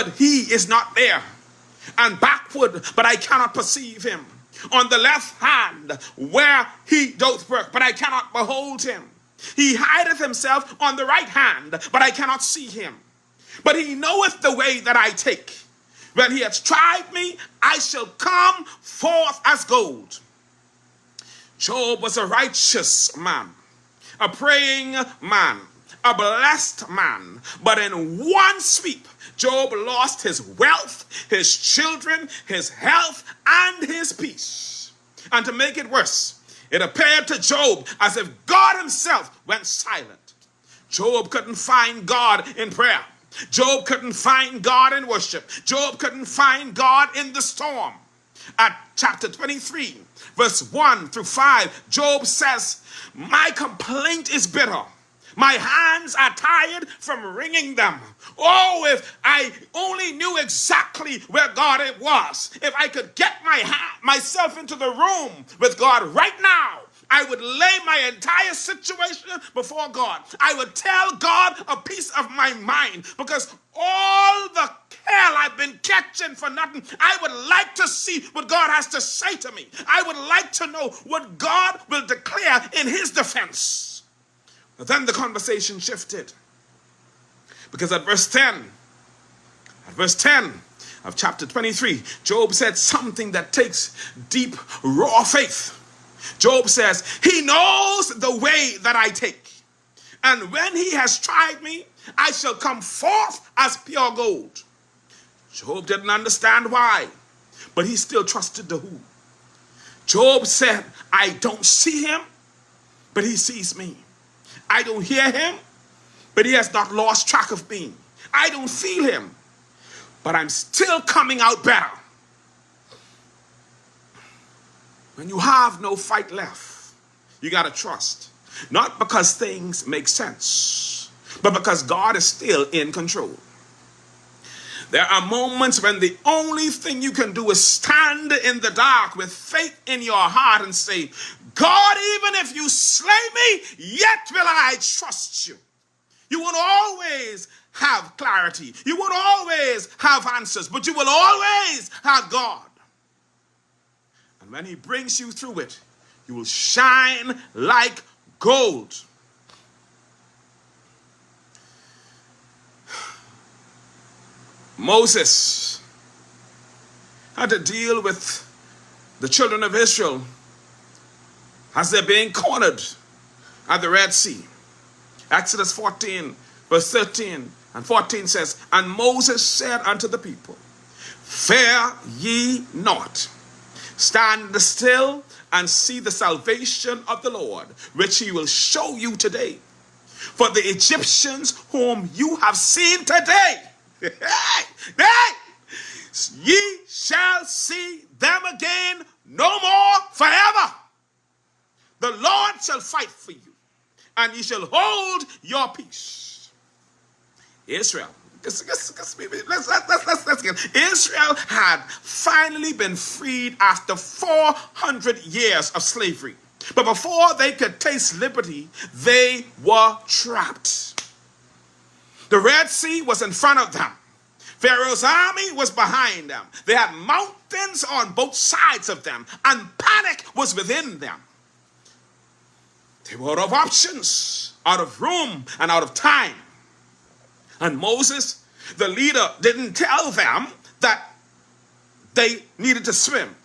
but he is not there. And backward, but I cannot perceive him. On the left hand, where he doth work, but I cannot behold him. He hideth himself on the right hand, but I cannot see him. But he knoweth the way that I take. When he hath tried me, I shall come forth as gold. Job was a righteous man, a praying man, a blessed man. But in one sweep, Job lost his wealth, his children, his health, and his peace. And to make it worse, it appeared to Job as if God himself went silent. Job couldn't find God in prayer. Job couldn't find God in worship. Job couldn't find God in the storm. At chapter 23, verse 1 through 5, Job says, my complaint is bitter. My hands are tired from wringing them. Oh, if I only knew exactly where God it was. If I could get myself into the room with God right now, I would lay my entire situation before God. I would tell God a piece of my mind, because all the hell I've been catching for nothing. I would like to see what God has to say to me. I would like to know what God will declare in his defense. But then the conversation shifted, because at verse 10 of chapter 23, Job said something that takes deep, raw faith. Job says, he knows the way that I take. And when he has tried me, I shall come forth as pure gold. Job didn't understand why, but he still trusted the who. Job said, I don't see him, but he sees me. I don't hear him, but he has not lost track of me. I don't feel him, but I'm still coming out better. When you have no fight left, you got to trust. Not because things make sense, but because God is still in control. There are moments when the only thing you can do is stand in the dark with faith in your heart and say, God, even if you slay me, yet will I trust you. You won't always have clarity. You won't always have answers, but you will always have God. And when he brings you through it, you will shine like gold. Moses had to deal with the children of Israel as they're being cornered at the Red Sea. Exodus 14, verse 13 and 14 says, and Moses said unto the people, fear ye not. Stand still and see the salvation of the Lord, which he will show you today. For the Egyptians whom you have seen today, ye shall see them again no more forever. The Lord shall fight for you, and ye shall hold your peace. Israel, let's get. Israel had finally been freed after 400 years of slavery. But before they could taste liberty, they were trapped. The Red Sea was in front of them. Pharaoh's army was behind them. They had mountains on both sides of them, and panic was within them. They were out of options, out of room, and out of time. And Moses, the leader, didn't tell them that they needed to swim.